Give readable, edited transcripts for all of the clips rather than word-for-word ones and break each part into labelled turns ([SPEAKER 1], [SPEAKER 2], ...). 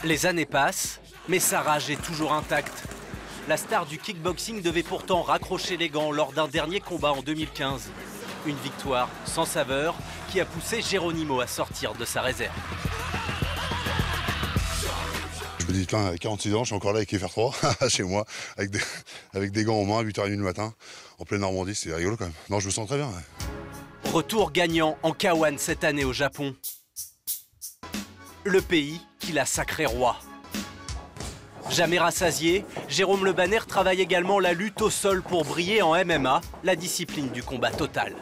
[SPEAKER 1] Les années passent, mais sa rage est toujours intacte. La star du kickboxing devait pourtant raccrocher les gants lors d'un dernier combat en 2015. Une victoire sans saveur qui a poussé Geronimo à sortir de sa réserve.
[SPEAKER 2] Je me dis, putain, à 46 ans, je suis encore là avec FR3, chez moi, avec des gants en main à 8h30 le matin, en pleine Normandie, c'est rigolo quand même. Non, je me sens très bien. Ouais.
[SPEAKER 1] Retour gagnant en K1 cette année au Japon. Le pays qui l'a sacré roi. Jamais rassasié, Jérôme Le Banner travaille également la lutte au sol pour briller en MMA, la discipline du combat total.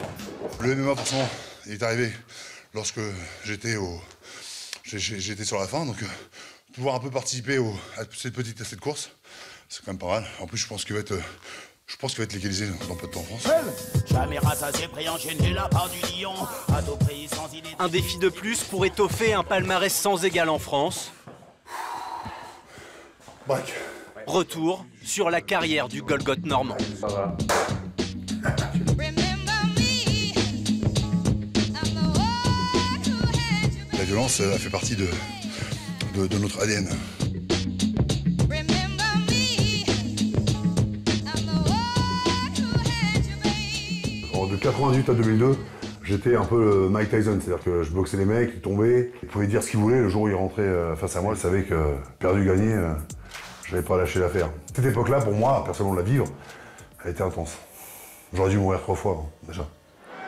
[SPEAKER 2] Le MMA, forcément, il est arrivé lorsque j'étais sur la fin, donc pouvoir un peu participer à cette course, c'est quand même pas mal. En plus, je pense qu'il va être légalisé dans peu de temps en France.
[SPEAKER 1] Un défi de plus pour étoffer un palmarès sans égal en France.
[SPEAKER 2] Braque.
[SPEAKER 1] Retour sur la carrière du Golgoth normand.
[SPEAKER 2] La violence, elle fait partie de notre ADN. Alors, de 98 à 2002, j'étais un peu le Mike Tyson, c'est-à-dire que je boxais les mecs, ils tombaient, ils pouvaient dire ce qu'ils voulaient, le jour où ils rentraient face à moi, je savais que perdu, gagné, je n'avais pas lâché l'affaire. Cette époque-là, pour moi, personnellement, la vivre, elle était intense. J'aurais dû mourir 3 fois, déjà.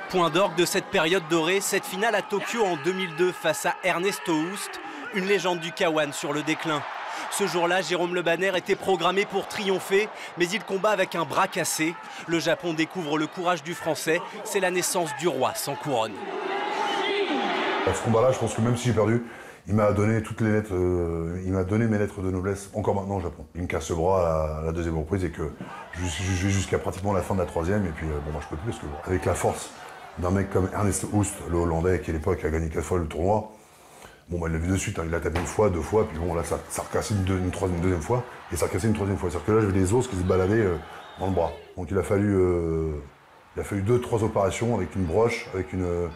[SPEAKER 1] Point d'orgue de cette période dorée, cette finale à Tokyo en 2002 face à Ernesto Hoost, une légende du K1 sur le déclin. Ce jour-là, Jérôme Le Banner était programmé pour triompher, mais il combat avec un bras cassé. Le Japon découvre le courage du Français, c'est la naissance du roi sans couronne.
[SPEAKER 2] À ce combat-là, je pense que même si j'ai perdu, il m'a donné toutes les lettres, il m'a donné mes lettres de noblesse, encore maintenant au Japon. Il me casse le bras à la deuxième reprise et que je vais jusqu'à pratiquement la fin de la troisième, et puis bon, moi je peux plus parce que avec la force d'un mec comme Ernest Hoost, le Hollandais, qui à l'époque a gagné 4 fois le tournoi, bon, bah, il l'a vu de suite, hein, il l'a tapé 1 fois, 2 fois, puis bon, là, ça a recassé une deuxième fois, et ça a recassé une 3e fois. C'est-à-dire que là, j'avais des os qui se baladaient dans le bras. Donc il a fallu 2-3 opérations avec une broche, avec une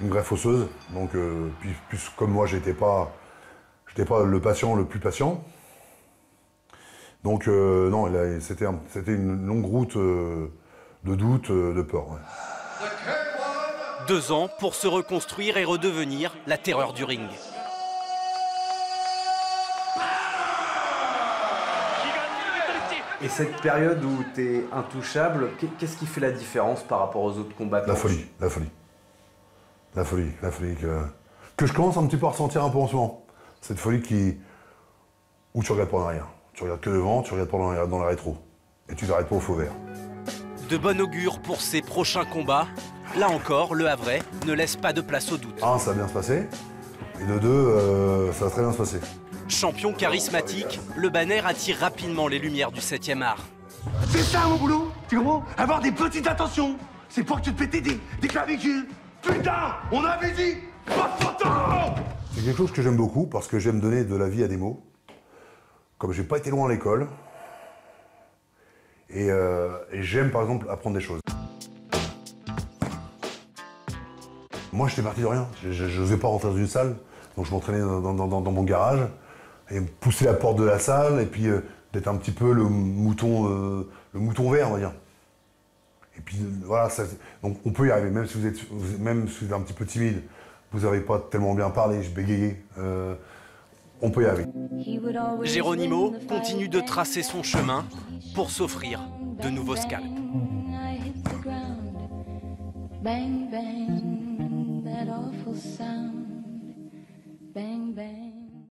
[SPEAKER 2] greffe osseuse. Donc, puis comme moi, j'étais pas le patient le plus patient. Donc, non, c'était une longue route de doute, de peur. Ouais.
[SPEAKER 1] 2 ans pour se reconstruire et redevenir la terreur du ring.
[SPEAKER 3] Et cette période où tu es intouchable, qu'est-ce qui fait la différence par rapport aux autres combattants?
[SPEAKER 2] La folie que je commence un petit peu à ressentir un peu en ce moment. Cette folie où tu regardes pas en arrière. Tu regardes que devant, tu regardes pas dans la rétro. Et tu t'arrêtes pas au faux vert.
[SPEAKER 1] De bon augure pour ses prochains combats. Là encore, le Havrais ne laisse pas de place au doute.
[SPEAKER 2] 1, ça va bien se passer. Et de 2, ça va très bien se passer.
[SPEAKER 1] Champion charismatique, Le Banner attire rapidement les lumières du 7e art.
[SPEAKER 4] C'est ça mon boulot, tu comprends? Avoir des petites attentions. C'est pour que tu te pétais des clavicules. Putain, on avait dit pas de photo!
[SPEAKER 2] C'est quelque chose que j'aime beaucoup parce que j'aime donner de la vie à des mots. Comme j'ai pas été loin à l'école. Et j'aime par exemple apprendre des choses. Moi, j'étais parti de rien. Je n'osais pas rentrer dans une salle, donc je m'entraînais dans mon garage et pousser la porte de la salle et puis d'être un petit peu le mouton vert, on va dire. Et puis voilà, donc on peut y arriver, même si vous êtes un petit peu timide, vous n'avez pas tellement bien parlé, je bégayais, on peut y arriver.
[SPEAKER 1] Geronimo continue de tracer son chemin pour s'offrir de nouveaux scalps.
[SPEAKER 5] Bang, bang, that awful sound. Bang, bang.